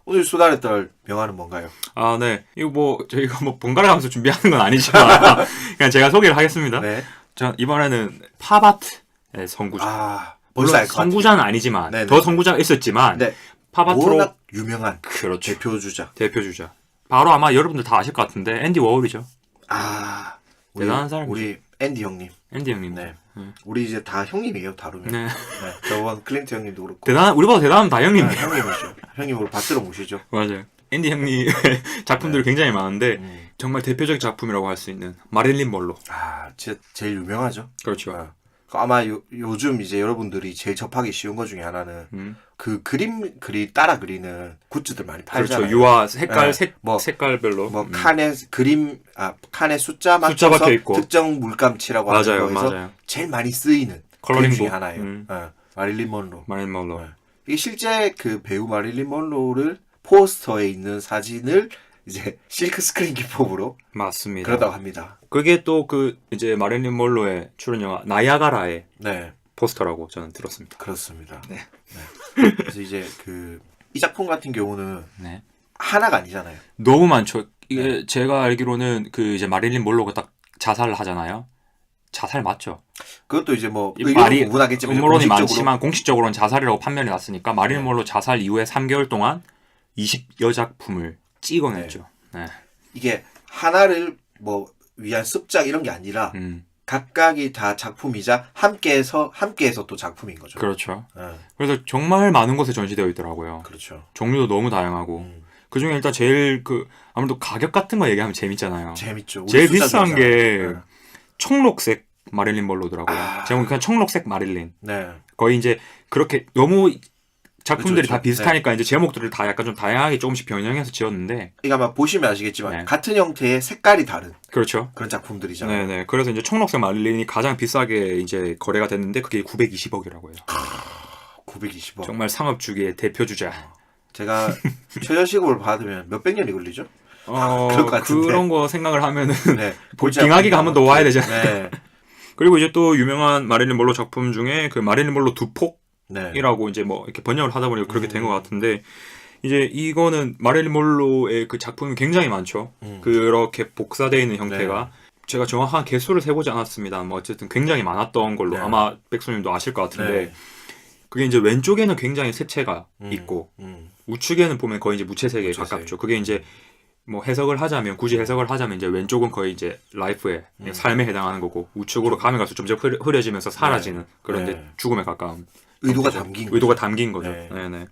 오늘 수다를 떨 명화는 뭔가요? 아, 네. 이거 뭐 저희가 뭐 번갈아 가면서 준비하는 건 아니지만 그냥 제가 소개를 하겠습니다. 네. 전 이번에는 팝아트의 선구자. 아, 물론 벌써 알 것 같아요. 선구자는 아니지만 네네. 더 선구자가 있었지만 네. 팝아트로 워낙 유명한 그렇죠. 대표주자. 대표주자. 바로 아마 여러분들 다 아실 것 같은데 앤디 워홀이죠. 아, 대단한 사람이죠. 우리 앤디 형님. 앤디 형님. 네. 우리 이제 다 형님이에요, 다루면. 네. 네. 저번 클린트 형님도 그렇고. 우리보다 대단한 다 형님. 네, 형님이죠. 형님으로 받들어 모시죠. 맞아요. 앤디 형님의 작품들이 굉장히 많은데 정말 대표적인 작품이라고 할 수 있는 마릴린 먼로. 아, 진짜 제일 유명하죠. 그렇죠. 아, 아마 요즘 이제 여러분들이 제일 접하기 쉬운 것 중에 하나는 그 따라 그리는 굿즈들 많이 팔잖아요. 그렇죠. 유화 색깔 네. 뭐 색깔별로 칸에 칸에 숫자 맞춰서 박혀 있고. 특정 물감칠하고 하는 맞아요. 거에서 맞아요. 제일 많이 쓰이는 컬러링 그림 중에 북. 하나예요. 마릴린 먼로. 마릴린 먼로. 네. 이게 실제 그 배우 마릴린 먼로를 포스터에 있는 사진을 이제 실크 스크린 기법으로 맞습니다. 그러다고 합니다. 그게 또 그 이제 마릴린 먼로의 출연 영화 나야가라의 네, 포스터라고 저는 들었습니다. 그렇습니다. 네. 네. 그래서 이제 이 작품 같은 경우는 네. 하나가 아니잖아요. 너무 많죠. 이게 제가 알기로는 그 이제 마릴린 먼로가 딱 자살을 하잖아요. 자살 맞죠? 그것도 이제 뭐 이 말이 의견은 구분하겠지만 음모론이 공식적으로 많지만 공식적으로는 자살이라고 판명이 났으니까 마릴린 먼로 자살 이후에 3개월 동안 20여 작품을 찍어냈죠. 네. 이게 하나를 뭐 위한 습작 이런 게 아니라 각각이 다 작품이자 함께해서 또 작품인 거죠. 그렇죠. 네. 그래서 정말 많은 곳에 전시되어 있더라고요. 그렇죠. 종류도 너무 다양하고 그 중에 일단 제일 아무래도 가격 같은 거 얘기하면 재밌잖아요. 재밌죠. 우리 제일 숫자 비싼 좋잖아요. 게 네. 청록색 마릴린 먼로더라고요. 제가 보면 그냥 청록색 마릴린. 네. 거의 이제 그렇게 너무 작품들이 그렇죠, 다 비슷하니까 이제 제목들을 다 약간 좀 다양하게 조금씩 변형해서 지었는데 이거 아마 보시면 아시겠지만 네. 같은 형태의 색깔이 다른 그렇죠. 그런 작품들이잖아요. 네네. 그래서 이제 청록색 마릴린이 가장 비싸게 이제 거래가 됐는데 그게 920억이라고 해요. 920억. 정말 상업 주기의 대표 주자. 제가 최저 시급을 받으면 몇백 년이 걸리죠? 그럴 것 같은데. 그런 거 생각을 하면은 네. 빙하기가 한 번 더 와야 되잖아요. 네. 그리고 이제 또 유명한 마릴린 먼로 작품 중에 그 마릴린 먼로 두폭이라고 네. 이제 뭐 이렇게 번역을 하다 보니까 그렇게 된 것 같은데 이제 이거는 마릴린 먼로의 그 작품이 굉장히 많죠. 그렇게 복사되어 있는 형태가 네. 제가 정확한 개수를 세보지 않았습니다. 뭐 어쨌든 굉장히 많았던 걸로 네. 아마 백수님도 아실 것 같은데 네. 그게 이제 왼쪽에는 굉장히 색채가 있고 우측에는 보면 거의 이제 무채색에 무채색. 가깝죠. 그게 이제 뭐 해석을 하자면 굳이 해석을 하자면 이제 왼쪽은 거의 이제 라이프의 삶에 해당하는 거고 우측으로 가면 갈수록 점점 흐려지면서 사라지는 그런 네. 죽음에 가까운 의도가 형태죠. 담긴 의도가 거죠. 담긴 거죠. 네. 네네.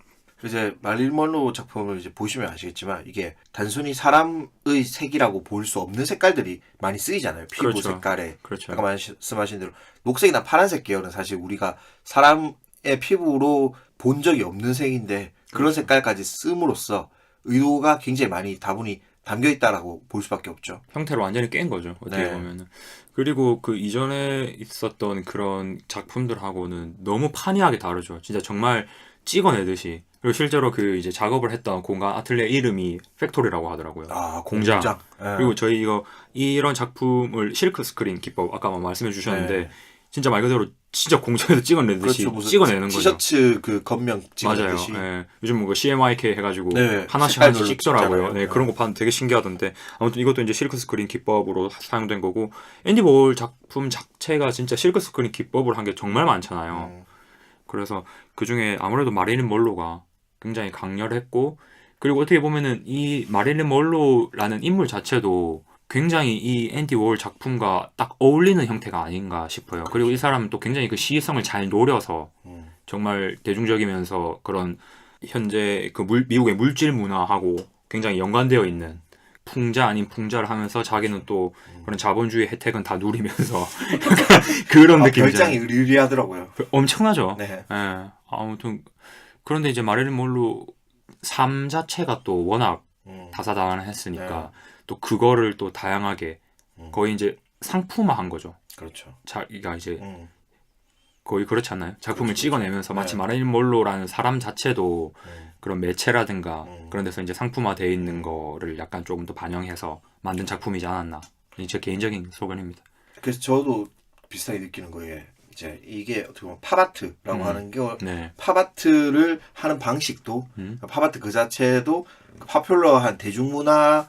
이제 마릴린 먼로 작품을 이제 보시면 아시겠지만 이게 단순히 사람의 색이라고 볼 수 없는 색깔들이 많이 쓰이잖아요. 피부 그렇죠. 색깔에. 그렇죠. 아까 말씀하신 대로 녹색이나 파란색 계열은 사실 우리가 사람의 피부로 본 적이 없는 색인데 그런 그렇죠. 색깔까지 씀으로써 의도가 굉장히 많이 다분히 담겨 있다라고 볼 수밖에 없죠. 형태를 완전히 깬 거죠. 어떻게 네. 보면은. 그리고 그 이전에 있었던 그런 작품들하고는 너무 판이하게 다르죠. 진짜 정말 찍어내듯이. 그리고 실제로 그 이제 작업을 했던 공간 아틀리에 이름이 팩토리라고 하더라고요. 아, 공장. 네. 그리고 저희 이런 작품을 실크 스크린 기법 아까 말씀해 주셨는데 네. 진짜 말 그대로 진짜 공장에서 찍어내듯이 그렇죠. 무슨 찍어내는 거죠. 티셔츠 그 겉면 맞아요. 찍어내듯이. 예. 요즘 뭐 CMYK 해가지고 네, 하나씩 색깔별로 찍더라고요. 찍잖아요. 네, 그런 거 봤는데 되게 신기하던데 아무튼 이것도 이제 실크 스크린 기법으로 사용된 거고 앤디 볼 작품 자체가 진짜 실크 스크린 기법을 한 게 정말 많잖아요. 그래서 그 중에 아무래도 마릴린 먼로가 굉장히 강렬했고 그리고 어떻게 보면은 이 마릴린 먼로라는 인물 자체도 굉장히 이 앤디 월 작품과 딱 어울리는 형태가 아닌가 싶어요. 그리고 이 사람은 또 굉장히 그 시성을 잘 노려서 정말 대중적이면서 그런 현재 그 미국의 물질 문화하고 굉장히 연관되어 있는 풍자 아닌 풍자를 하면서 자기는 또 그런 자본주의 혜택은 다 누리면서 그런 느낌이죠. 별장이 의리하더라고요. 엄청나죠. 네. 예. 아무튼 그런데 이제 마릴린 먼로 삶 자체가 또 워낙 다사다난했으니까 또 그거를 또 다양하게 거의 이제 상품화한 거죠. 그렇죠. 자기가 이제 거의 그렇지 않나요? 작품을 그렇죠. 찍어내면서 마치 네. 마릴린 먼로라는 사람 자체도 그런 매체라든가 그런 데서 이제 상품화되어 있는 거를 약간 조금 더 반영해서 만든 작품이지 않았나. 제 개인적인 소견입니다. 그래서 저도 비슷하게 느끼는 거예요. 이제 이게 어떻게 보면 팝아트라고 하는 게 네. 팝아트를 하는 방식도 팝아트 그 자체도 파퓰러한 대중문화에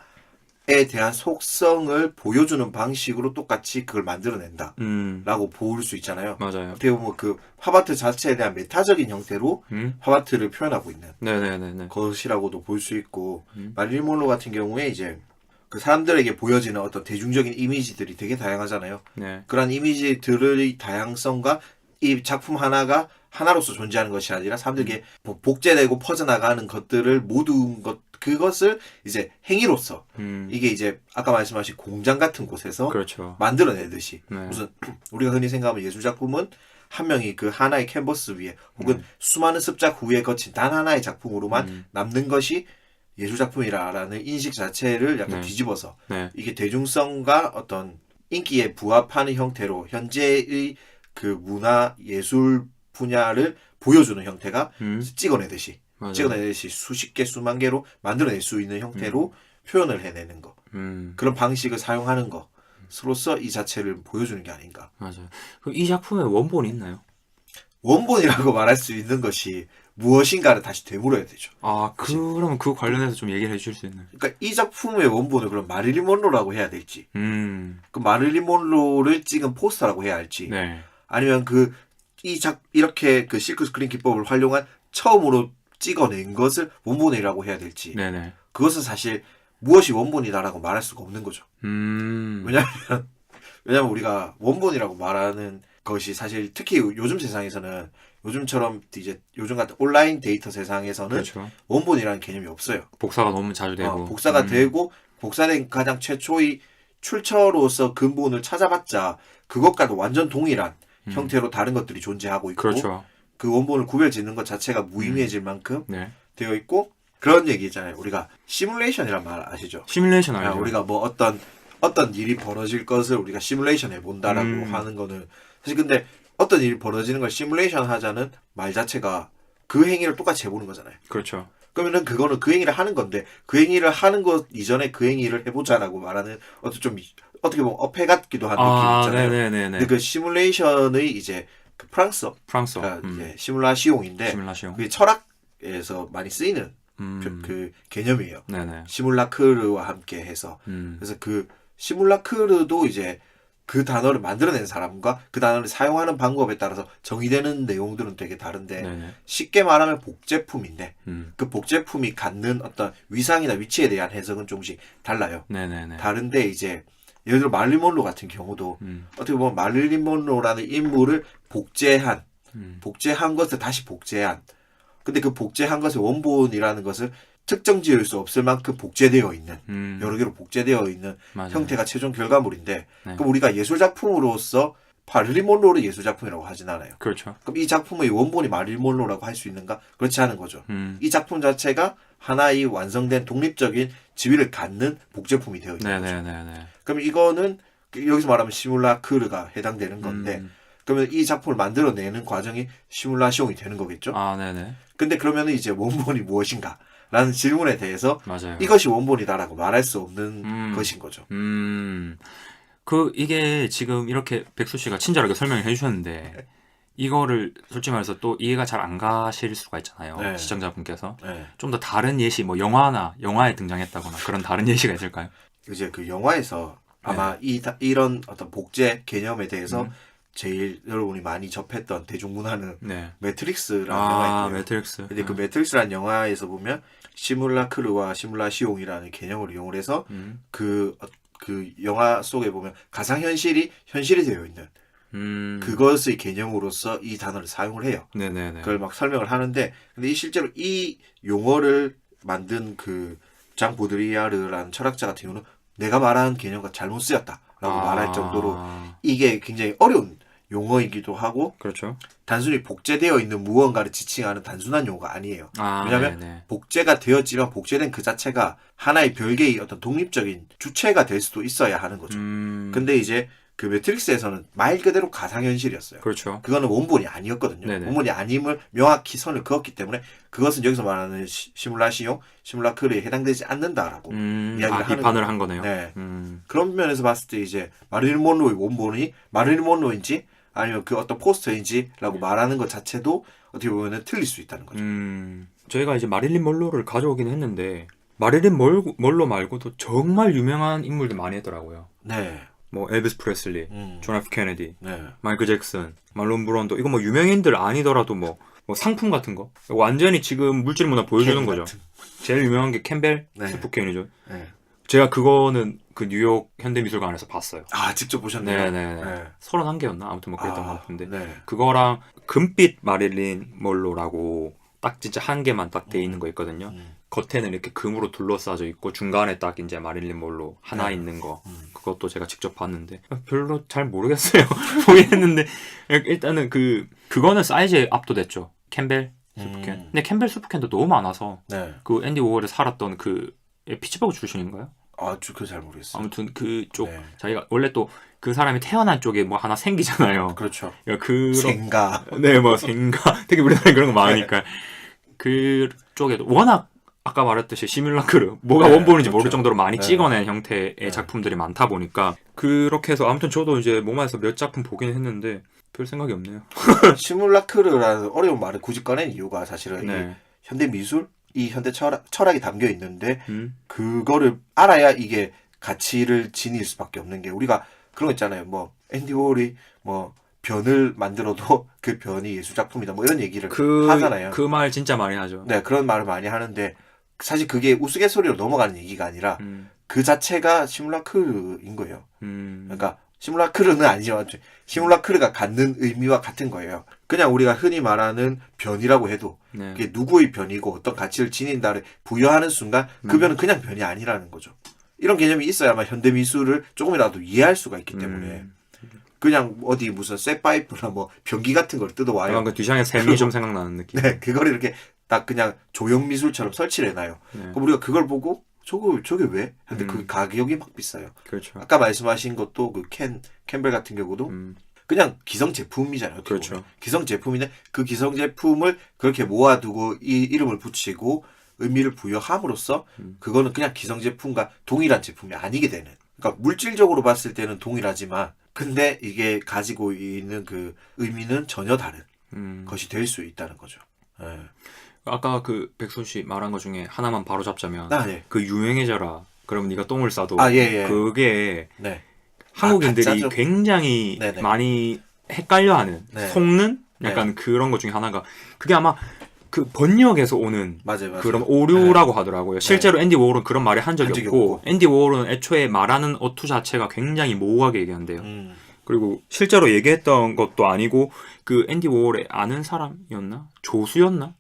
대한 속성을 보여주는 방식으로 똑같이 그걸 만들어낸다라고 볼 수 있잖아요. 맞아요. 어떻게 보면 그 팝아트 자체에 대한 메타적인 형태로 팝아트를 표현하고 있는 네네네네. 것이라고도 볼 수 있고 마릴린 monroe 같은 경우에 이제 그 사람들에게 보여지는 어떤 대중적인 이미지들이 되게 다양하잖아요. 네. 그런 이미지들의 다양성과 이 작품 하나가 하나로서 존재하는 것이 아니라 사람들에게 복제되고 퍼져나가는 것들을 모든 그것을 이제 행위로서 이게 이제 아까 말씀하신 공장 같은 곳에서 그렇죠. 만들어내듯이 네. 무슨 우리가 흔히 생각하면 예술 작품은 한 명이 그 하나의 캔버스 위에 혹은 수많은 습작 후에 거친 단 하나의 작품으로만 남는 것이 예술 작품이라는 인식 자체를 약간 네. 뒤집어서 네. 이게 대중성과 어떤 인기에 부합하는 형태로 현재의 그 문화 예술 분야를 보여주는 형태가 찍어내듯이 맞아요. 찍어내듯이 수십 개 수만 개로 만들어낼 수 있는 형태로 표현을 해내는 거 그런 방식을 사용하는 것으로서 이 자체를 보여주는 게 아닌가. 맞아요. 그럼 이 작품의 원본이 있나요? 원본이라고 말할 수 있는 것이 무엇인가를 다시 되물어야 되죠. 아, 그러면 그 관련해서 좀 얘기를 해주실 수 있나요? 그러니까 이 작품의 원본을 그럼 마릴린 monroe라고 해야 될지, 그 마릴린 monroe를 찍은 포스터라고 해야 할지, 네. 아니면 이렇게 그 실크 스크린 기법을 활용한 처음으로 찍어낸 것을 원본이라고 해야 될지, 네네. 그것은 사실 무엇이 원본이다라고 말할 수가 없는 거죠. 왜냐면 우리가 원본이라고 말하는 것이 사실 특히 요즘 세상에서는 요즘처럼 이제 요즘 같은 온라인 데이터 세상에서는 그렇죠. 원본이라는 개념이 없어요. 복사가 너무 자주 되고. 복사가 되고 복사된 가장 최초의 출처로서 근본을 찾아봤자 그것과도 완전 동일한 형태로 다른 것들이 존재하고 있고 그렇죠. 그 원본을 구별짓는 것 자체가 무의미해질 만큼 네. 되어 있고 그런 얘기 있잖아요. 우리가 시뮬레이션이란 말 아시죠? 시뮬레이션 알죠? 우리가 뭐 어떤 일이 벌어질 것을 우리가 시뮬레이션 해본다라고 하는 거는 사실 근데 어떤 일이 벌어지는 걸 시뮬레이션 하자는 말 자체가 그 행위를 똑같이 해보는 거잖아요. 그렇죠. 그러면은 그거는 그 행위를 하는 건데 그 행위를 하는 것 이전에 그 행위를 해보자라고 말하는 어떻게 보면 어폐 같기도 한 느낌이 있잖아요. 네네네네. 근데 그 시뮬레이션의 이제 그 프랑스어. 이제 시뮬라시옹인데 시뮬라시옹. 그게 철학에서 많이 쓰이는 그 개념이에요. 네네. 시뮬라크르와 함께 해서 그래서 그 시뮬라크르도 이제 그 단어를 만들어낸 사람과 그 단어를 사용하는 방법에 따라서 정의되는 내용들은 되게 다른데 네네. 쉽게 말하면 복제품인데 그 복제품이 갖는 어떤 위상이나 위치에 대한 해석은 조금씩 달라요. 네네네. 다른데 이제 예를 들어 마릴린 monroe 같은 경우도 어떻게 보면 마릴린 monroe라는 인물을 복제한 것을 다시 복제한 근데 그 복제한 것의 원본이라는 것을 특정 지을 수 없을 만큼 복제되어 있는 여러 개로 복제되어 있는 맞아요. 형태가 최종 결과물인데 네. 그럼 우리가 예술 작품으로서 마릴린 monroe를 예술 작품이라고 하진 않아요. 그렇죠. 그럼 이 작품의 원본이 마릴린 monroe라고 할 수 있는가? 그렇지 않은 거죠. 이 작품 자체가 하나의 완성된 독립적인 지위를 갖는 복제품이 되어 있는 거죠. 네네네네. 그럼 이거는 여기서 말하면 시뮬라크르가 해당되는 건데 그러면 이 작품을 만들어내는 과정이 시뮬라시옹이 되는 거겠죠? 아, 네네. 근데 그러면 이제 원본이 무엇인가? 라는 질문에 대해서 맞아요. 이것이 원본이다라고 말할 수 없는 것인 거죠. 이게 지금 이렇게 백수 씨가 친절하게 설명을 해주셨는데, 이거를 솔직히 말해서 또 이해가 잘 안 가실 수가 있잖아요. 네. 시청자분께서. 네. 좀 더 다른 예시, 뭐 영화에 등장했다거나 그런 다른 예시가 있을까요? 이제 그 영화에서 아마 이런 어떤 복제 개념에 대해서 제일 여러분이 많이 접했던 대중문화는 네. 매트릭스라는 영화였고요. 매트릭스. 근데 그 매트릭스라는 영화에서 보면 시뮬라크르와 시뮬라시옹이라는 개념을 이용을 해서 그 영화 속에 보면 가상현실이 현실이 되어 있는 그것의 개념으로서 이 단어를 사용을 해요. 네네네. 그걸 막 설명을 하는데 근데 실제로 이 용어를 만든 그 장 보드리아르라는 철학자 같은 경우는 내가 말한 개념과 잘못 쓰였다라고 말할 정도로 이게 굉장히 어려운 용어이기도 하고 그렇죠. 단순히 복제되어 있는 무언가를 지칭하는 단순한 용어가 아니에요. 왜냐하면 네네. 복제가 되었지만 복제된 그 자체가 하나의 별개의 어떤 독립적인 주체가 될 수도 있어야 하는 거죠. 근데 이제 그 매트릭스에서는 말 그대로 가상현실이었어요. 그렇죠. 그거는 원본이 아니었거든요. 네네. 원본이 아님을 명확히 선을 그었기 때문에 그것은 여기서 말하는 시뮬라시용, 시뮬라크르에 해당되지 않는다라고 이야기를 하는 비판을 한 거네요. 네. 그런 면에서 봤을 때 이제 마릴린 monroe의 원본이 마릴린 monroe인지 아니면 그 어떤 포스터인지라고 말하는 것 자체도 어떻게 보면은 틀릴 수 있다는 거죠. 저희가 이제 마릴린 먼로를 가져오긴 했는데 마릴린 먼로 말고도 정말 유명한 인물들 많이 했더라고요. 네. 뭐 엘비스 프레슬리, 존 F 케네디, 네. 마이클 잭슨, 말론 브론도 이거 뭐 유명인들 아니더라도 뭐 상품 같은 거 완전히 지금 물질 문화 보여주는 거죠. 제일 유명한 게 캠벨 네. 스프케인이죠. 네. 제가 그거는 그 뉴욕 현대미술관에서 봤어요. 아, 직접 보셨네요. 네네. 네. 31개였나? 아무튼 뭐 그랬던 것 같은데. 네. 그거랑 금빛 마릴린 먼로라고 딱 진짜 한 개만 딱 돼 있는 거 있거든요. 겉에는 이렇게 금으로 둘러싸져 있고 중간에 딱 이제 마릴린 먼로 하나 네. 있는 거. 그것도 제가 직접 봤는데 별로 잘 모르겠어요. 보긴 했는데 일단은 그거는 사이즈에 압도됐죠. 캠벨 스프캔. 근데 캠벨 스프캔도 너무 많아서 네. 그 앤디 워홀에 살았던 그 피츠버그 출신인가요? 아, 그거 잘 모르겠어요. 아무튼 그쪽 네. 자기가 원래 또 그 사람이 태어난 쪽에 뭐 하나 생기잖아요. 그렇죠. 그런 생가. 네, 뭐 생가 되게 우리나라에 그런 거 많으니까 그쪽에도 워낙 아까 말했듯이 시뮬라크르 뭐가 네, 원본인지 그렇죠. 모를 정도로 많이 네. 찍어낸 형태의 네. 작품들이 많다 보니까 그렇게 해서 아무튼 저도 이제 모마에서 몇 작품 보긴 했는데 별 생각이 없네요. 시뮬라크르라는 어려운 말을 굳이 꺼낸 이유가 사실은 네. 이 현대 미술, 이 현대 철학이 담겨 있는데 음. 그거를 알아야 이게 가치를 지닐 수밖에 없는 게 우리가 그런 거 있잖아요. 뭐 앤디 워홀이 뭐 변을 만들어도 그 변이 예술 작품이다. 뭐 이런 얘기를 하잖아요. 그 말 진짜 많이 하죠. 네, 그런 말을 많이 하는데 사실 그게 우스갯소리로 넘어가는 얘기가 아니라 그 자체가 시뮬라크르인 거예요. 그러니까 시뮬라크르는 아니지만 시뮬라크르가 갖는 의미와 같은 거예요. 그냥 우리가 흔히 말하는 변이라고 해도 네. 그게 누구의 변이고 어떤 가치를 지닌다를 부여하는 순간 그 변은 그냥 변이 아니라는 거죠. 이런 개념이 있어야만 현대 미술을 조금이라도 이해할 수가 있기 때문에 그냥 어디 무슨 쇠파이프나 뭐 변기 같은 걸 뜯어와요. 약간 그 뒤샹의 샘이 좀 생각나는 느낌. 네, 그걸 이렇게 딱 그냥 조형 미술처럼 설치를 해놔요. 네. 그럼 우리가 그걸 보고 저게 왜? 근데 그 가격이 막 비싸요. 그렇죠. 아까 말씀하신 것도 그 캠벨 같은 경우도 그냥 기성 제품이잖아요. 어떻게 그렇죠. 보면. 기성 제품인데 그 기성 제품을 그렇게 모아두고 이 이름을 붙이고 의미를 부여함으로써 그거는 그냥 기성 제품과 동일한 제품이 아니게 되는. 그러니까 물질적으로 봤을 때는 동일하지만 근데 이게 가지고 있는 그 의미는 전혀 다른 것이 될 수 있다는 거죠. 네. 아까 그 백순 씨 말한 것 중에 하나만 바로 잡자면 네. 그 유명해져라. 그럼 네가 똥을 싸도 예. 그게 네. 한국인들이 가짜죠? 굉장히 네네. 많이 헷갈려하는 네. 속는 약간 그런 것 중에 하나가 그게 아마 그 번역에서 오는 맞아요. 그런 오류라고 하더라고요. 실제로 앤디 워홀은 그런 말을 한 적이 한 적이 없고 없고. 앤디 워홀은 애초에 말하는 어투 자체가 굉장히 모호하게 얘기한대요. 그리고 실제로 얘기했던 것도 아니고 그 앤디 워홀의 아는 사람이었나? 조수였나?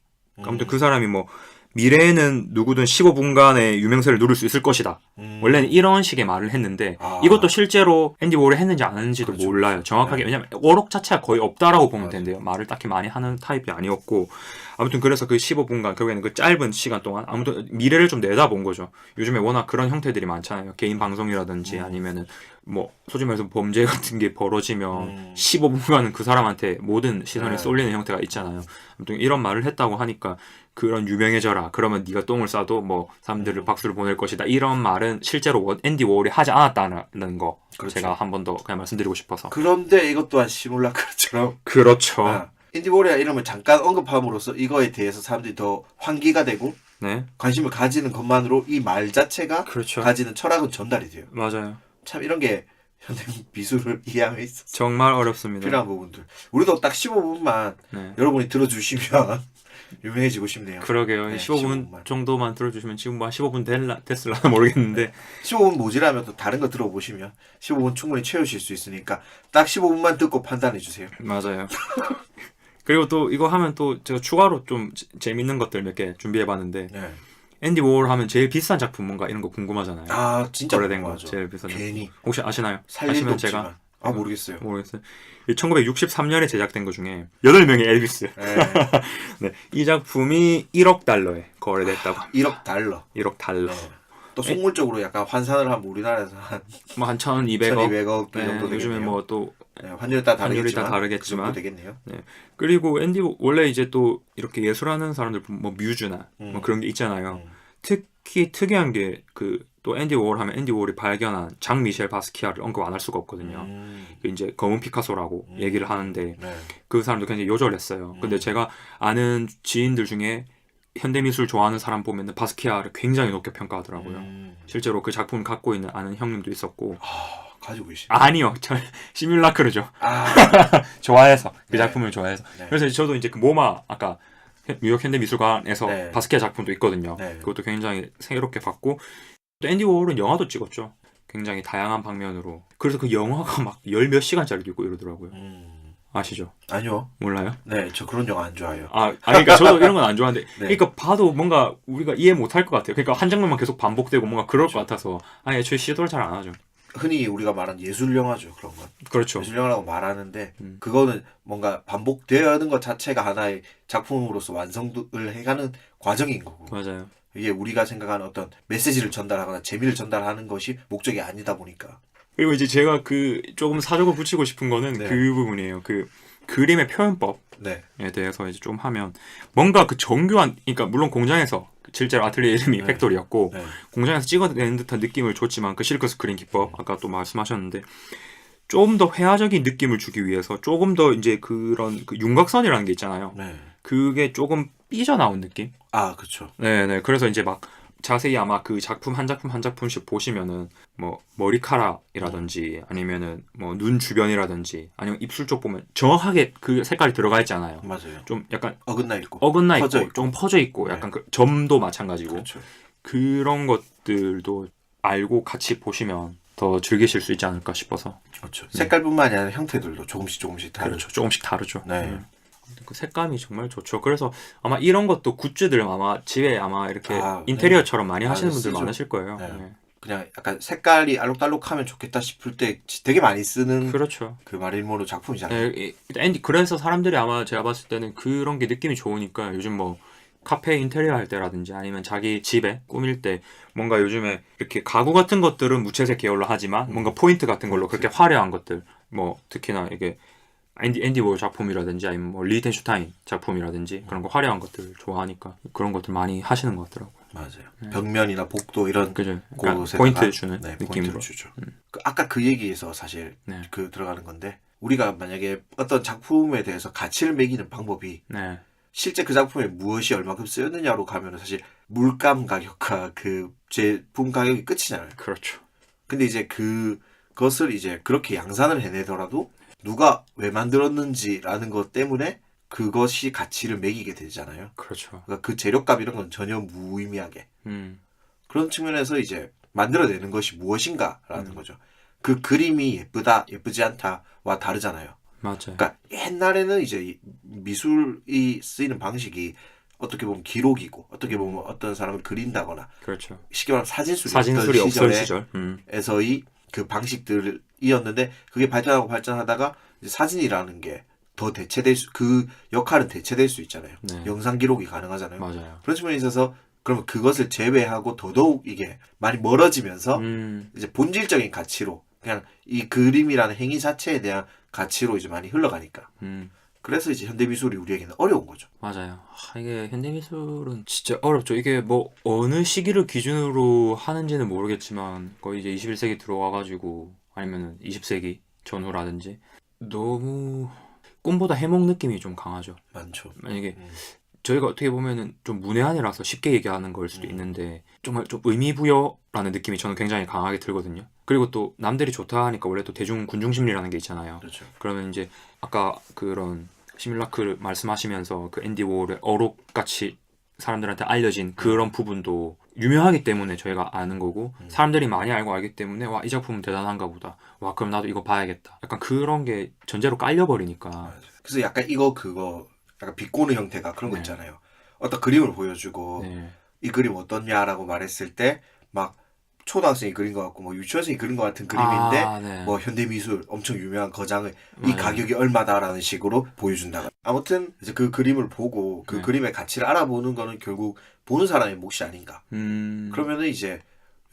아무튼 그 사람이 뭐 미래에는 누구든 15분간의 유명세를 누릴 수 있을 것이다. 원래는 이런 식의 말을 했는데 이것도 실제로 앤디 워홀이 했는지 안 했는지도 그렇죠. 몰라요. 정확하게. 왜냐면 워록 자체가 거의 없다라고 보면 된대요. 말을 딱히 많이 하는 타입이 아니었고 아무튼 그래서 그 15분간 결국에는 그 짧은 시간 동안 아무튼 미래를 좀 내다본 거죠. 요즘에 워낙 그런 형태들이 많잖아요. 개인 방송이라든지 아니면은 뭐 솔직히 말해서 범죄 같은 게 벌어지면 15분간은 그 사람한테 모든 시선이 쏠리는 형태가 있잖아요. 아무튼 이런 말을 했다고 하니까 그런 유명해져라. 그러면 네가 똥을 싸도 뭐 사람들을 박수를 보낼 것이다. 이런 말은 실제로 앤디 워홀이 하지 않았다는 거. 그렇죠. 제가 한 번 더 그냥 말씀드리고 싶어서. 그런데 이것 또한 시뮬라크처럼 그렇죠. 앤디 워홀의 이름을 잠깐 언급함으로써 이거에 대해서 사람들이 더 환기가 되고 네. 관심을 가지는 것만으로 이 말 자체가 그렇죠. 가지는 철학은 전달이 돼요. 맞아요. 참 이런 게 현대 미술을 이해하면 있어서 정말 어렵습니다. 필요한 부분들. 우리도 딱 15분만 네. 여러분이 들어주시면 유명해지고 싶네요. 그러게요. 네, 15분 15분만. 정도만 들어주시면 지금 뭐 15분 됐을라나 모르겠는데 15분 모자라면 또 다른 거 들어보시면 15분 충분히 채우실 수 있으니까 딱 15분만 듣고 판단해 주세요. 맞아요. 그리고 또 이거 하면 또 제가 추가로 좀 재밌는 것들 몇 개 준비해봤는데 네. 앤디 워홀 하면 제일 비싼 작품 뭔가 이런 거 궁금하잖아요. 아 진짜 오래된 거 궁금하죠. 제일 비싼 작품. 괜히 혹시 아시나요? 살림도 아시면 없지만 제가 모르겠어요. 모르겠어요. 1963년에 제작된 것 중에 8명의 엘비스. 네. 네, 이 작품이 1억 달러에 거래됐다고 합니다. 1억 달러. 1억 달러. 네. 또 속물적으로 약간 환산을 하면 우리나라에서 한 뭐 한 1,200억. 1,200억 네, 정도 되겠네요. 요즘에 뭐 또 네, 환율에 따라 환율이 다르겠지만 다 다르겠지만. 그 정도 되겠네요. 네. 그리고 앤디 원래 이제 또 이렇게 예술하는 사람들 보면 뭐 뮤즈나 뭐 그런 게 있잖아요. 특히 특이한 게 그 또 앤디 워홀 하면 앤디 워홀이 발견한 장 미셸 바스키아를 언급 안 할 수가 없거든요. 그 이제 검은 피카소라고 얘기를 하는데 네. 그 사람도 굉장히 요절했어요. 근데 제가 아는 지인들 중에 현대미술 좋아하는 사람 보면은 바스키아를 굉장히 높게 평가하더라고요. 실제로 그 작품을 갖고 있는 아는 형님도 있었고. 가지고 계시. 아니요, 저 시뮬라크르죠. 아, 좋아해서 그 네. 작품을 좋아해서. 네. 그래서 저도 이제 그 모마 아까 뉴욕 현대미술관에서 네. 바스키아 작품도 있거든요. 네. 그것도 굉장히 새롭게 봤고 또 앤디 워홀은 영화도 찍었죠. 굉장히 다양한 방면으로. 그래서 그 영화가 막 열 몇 시간짜리도 있고 이러더라고요. 아시죠? 아니요. 몰라요? 네, 저 그런 영화 안 좋아해요. 그러니까 저도 이런 건 안 좋아하는데, 네. 그러니까 봐도 뭔가 우리가 이해 못할 것 같아요. 그러니까 한 장면만 계속 반복되고 뭔가 그럴 그렇죠. 것 같아서, 애초에 시도를 잘 안 하죠. 흔히 우리가 말하는 예술 영화죠, 그런 건. 그렇죠. 예술 영화라고 말하는데 그거는 뭔가 반복되어야 하는 것 자체가 하나의 작품으로서 완성을 해가는 과정인 거고. 맞아요. 이게 우리가 생각하는 어떤 메시지를 전달하거나 재미를 전달하는 것이 목적이 아니다 보니까. 그리고 이제 제가 그 조금 사족을 붙이고 싶은 거는 네. 그 부분이에요. 그 그림의 표현법에 네. 대해서 이제 좀 하면 뭔가 그 정교한, 그러니까 물론 공장에서 실제로 아틀리에 이름이 네. 팩토리였고 네. 공장에서 찍어내는 듯한 느낌을 줬지만 그 실크 스크린 기법 아까 또 말씀하셨는데 좀 더 회화적인 느낌을 주기 위해서 조금 더 이제 그런 그 윤곽선이라는 게 있잖아요. 네. 그게 조금 삐져나온 느낌? 아, 그렇죠. 네네. 그래서 이제 막 자세히 아마 그 작품 한 작품씩 보시면은 뭐 머리카락이라든지 아니면은 뭐 눈 주변이라든지 아니면 입술 쪽 보면 정확하게 그 색깔이 들어가 있잖아요. 맞아요. 좀 약간 어긋나 있고. 어긋나 퍼져 있고 좀 퍼져 있고 약간 그 점도 마찬가지고 그렇죠. 그런 것들도 알고 같이 보시면 더 즐기실 수 있지 않을까 싶어서. 그렇죠. 색깔뿐만이 아니라 형태들도 조금씩 다르죠. 그렇죠. 조금씩 다르죠. 네. 그 색감이 정말 좋죠. 그래서 아마 이런 것도 굿즈들 아마 집에 아마 이렇게 네. 인테리어처럼 많이 하시는 분들 쓰죠. 많으실 거예요. 네. 네. 그냥 약간 색깔이 알록달록하면 좋겠다 싶을 때 되게 많이 쓰는 그렇죠. 그 마릴린 monroe 작품이잖아요. 앤디 그래서 사람들이 아마 제가 봤을 때는 그런 게 느낌이 좋으니까 요즘 뭐 카페 인테리어 할 때라든지 아니면 자기 집에 꾸밀 때 뭔가 요즘에 이렇게 가구 같은 것들은 무채색 계열로 하지만 뭔가 포인트 같은 걸로 그렇게 화려한 것들 뭐 특히나 이게 앤디 워홀 작품이라든지 아니면 뭐 리히텐슈타인 작품이라든지 그런 거 화려한 것들 좋아하니까 그런 것들 많이 하시는 것 같더라고요. 맞아요. 벽면이나 복도 이런 그죠? 그러니까 곳에다가 포인트 주는 네, 느낌으로. 포인트를 주죠. 아까 그 얘기에서 사실 네. 그 들어가는 건데 우리가 만약에 어떤 작품에 대해서 가치를 매기는 방법이 네. 실제 그 작품에 무엇이 얼마큼 쓰였느냐로 가면 사실 물감 가격과 그 제품 가격이 끝이잖아요. 그렇죠. 근데 이제 그것을 이제 그렇게 양산을 해내더라도 누가 왜 만들었는지라는 것 때문에 그것이 가치를 매기게 되잖아요. 그렇죠. 그러니까 그 재료값 이런 건 전혀 무의미하게 그런 측면에서 이제 만들어내는 것이 무엇인가라는 거죠. 그 그림이 예쁘다, 예쁘지 않다와 다르잖아요. 맞아요. 그러니까 옛날에는 이제 이 미술이 쓰이는 방식이 어떻게 보면 기록이고 어떻게 보면 어떤 사람을 그린다거나 그렇죠. 쉽게 말하면 사진술이 사진술이 없던 시절에 시절. 에서의 그 방식들이었는데 그게 발전하고 발전하다가 이제 사진이라는 게 더 대체될 그 역할은 대체될 수 있잖아요. 네. 영상 기록이 가능하잖아요. 맞아요. 그런 측면에 있어서 그러면 그것을 제외하고 더더욱 이게 많이 멀어지면서 이제 본질적인 가치로 그냥 이 그림이라는 행위 자체에 대한 가치로 이제 많이 흘러가니까. 그래서 이제 현대미술이 우리에게는 어려운 거죠. 맞아요. 이게 현대미술은 진짜 어렵죠. 이게 뭐 어느 시기를 기준으로 하는지는 모르겠지만 거의 이제 21세기 들어와가지고 아니면 20세기 전후라든지 너무 꿈보다 해몽 느낌이 좀 강하죠. 많죠. 만약에 저희가 어떻게 보면은 좀 문외한이라서 쉽게 얘기하는 걸 수도 있는데 정말 좀 의미부여라는 느낌이 저는 굉장히 강하게 들거든요. 그리고 또 남들이 좋다 하니까 원래 또 대중 군중심리라는 게 있잖아요. 그렇죠. 그러면 이제 아까 그런 시뮬라크 말씀하시면서 그 앤디 워홀의 어록같이 사람들한테 알려진 그런 부분도 유명하기 때문에 저희가 아는 거고 사람들이 많이 알기 때문에 와, 이 작품은 대단한가 보다. 와, 그럼 나도 이거 봐야겠다. 약간 그런 게 전제로 깔려버리니까. 맞아요. 그래서 약간 그거 약간 비꼬는 형태가 그런 거 네. 있잖아요. 어떤 그림을 보여주고 네. 이 그림 어떻냐라고 말했을 때 막 초등학생이 그린 것 같고 뭐 유치원생이 그린 것 같은 그림인데 네. 뭐 현대미술 엄청 유명한 거장을 이 맞아요. 가격이 얼마다라는 식으로 보여준다. 아무튼 이제 그 그림을 보고 그 네. 그림의 가치를 알아보는 거는 결국 보는 사람의 몫이 아닌가. 그러면은 이제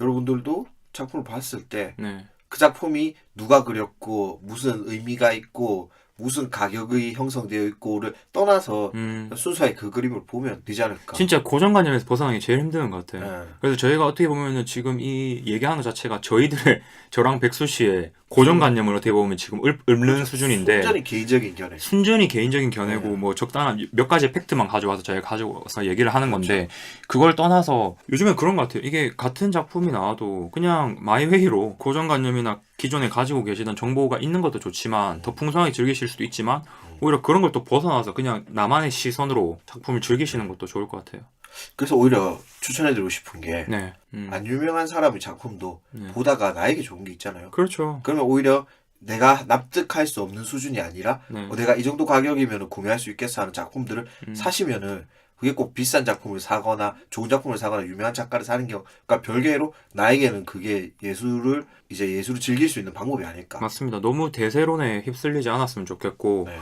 여러분들도 작품을 봤을 때 그 네. 작품이 누가 그렸고 무슨 의미가 있고 무슨 가격이 형성되어 있고를 떠나서 순수하게 그 그림을 보면 되지 않을까. 진짜 고정관념에서 벗어나는 게 제일 힘든 것 같아요. 네. 그래서 저희가 어떻게 보면은 지금 이 얘기하는 것 자체가 저희들의 저랑 백수 씨의 고정관념을 어떻게 보면 지금 읊는 수준인데 완전히 개인적인 견해. 순전히 개인적인 견해고 네. 뭐 적당한 몇 가지 팩트만 가져와서 저희가 가져와서 얘기를 하는 그렇죠. 건데 그걸 떠나서 요즘엔 그런 것 같아요. 이게 같은 작품이 나와도 그냥 마이웨이로 고정관념이나 기존에 가지고 계시던 정보가 있는 것도 좋지만 더 풍성하게 즐기실 수도 있지만 오히려 그런 걸 또 벗어나서 그냥 나만의 시선으로 작품을 즐기시는 것도 좋을 것 같아요. 그래서 오히려 추천해드리고 싶은 게 네. 안 유명한 사람의 작품도 네. 보다가 나에게 좋은 게 있잖아요. 그렇죠. 그러면 오히려 내가 납득할 수 없는 수준이 아니라 네. 내가 이 정도 가격이면 구매할 수 있겠어 하는 작품들을 사시면은 그게 꼭 비싼 작품을 사거나 좋은 작품을 사거나 유명한 작가를 사는 경우가 별개로 나에게는 그게 예술을 즐길 수 있는 방법이 아닐까. 맞습니다. 너무 대세론에 휩쓸리지 않았으면 좋겠고 네.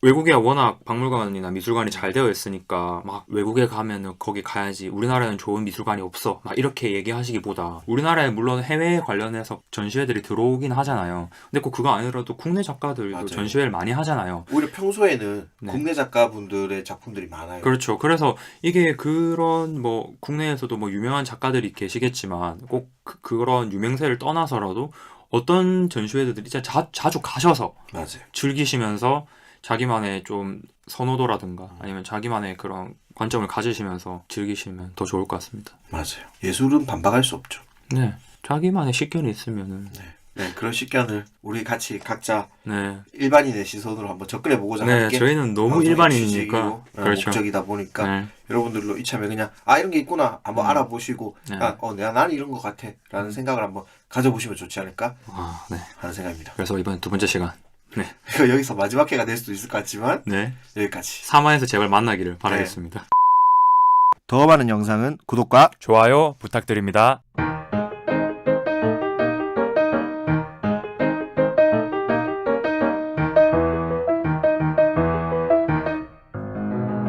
외국에 워낙 박물관이나 미술관이 잘 되어 있으니까 막 외국에 가면은 거기 가야지 우리나라에는 좋은 미술관이 없어 막 이렇게 얘기하시기보다 우리나라에 물론 해외에 관련해서 전시회들이 들어오긴 하잖아요. 근데 꼭 그거 아니더라도 국내 작가들도 맞아요. 전시회를 많이 하잖아요. 오히려 평소에는 네. 국내 작가분들의 작품들이 많아요. 그렇죠. 그래서 이게 그런 뭐 국내에서도 뭐 유명한 작가들이 계시겠지만 꼭 그런 유명세를 떠나서라도 어떤 전시회들이 진짜 자주 가셔서 맞아요. 즐기시면서 자기만의 좀 선호도라든가 아니면 자기만의 그런 관점을 가지시면서 즐기시면 더 좋을 것 같습니다. 맞아요. 예술은 반박할 수 없죠. 네. 자기만의 식견이 있으면은 네, 그런 식견을 우리 같이 각자 네. 일반인의 시선으로 한번 접근해 보고자 네, 하는 게 저희는 너무 방송의 일반인이니까 취지이고, 그렇죠. 목적이다 보니까 네. 여러분들로 이참에 그냥 이런 게 있구나 한번 알아보시고 네. 나는 이런 것 같아 라는 생각을 한번 가져보시면 좋지 않을까 아, 네. 하는 생각입니다. 그래서 이번 두 번째 시간 네. 이거 여기서 마지막 회가 될 수도 있을 것 같지만 네. 여기까지. 3화에서 제발 만나기를 바라겠습니다. 더 많은 영상은 구독과 좋아요 부탁드립니다.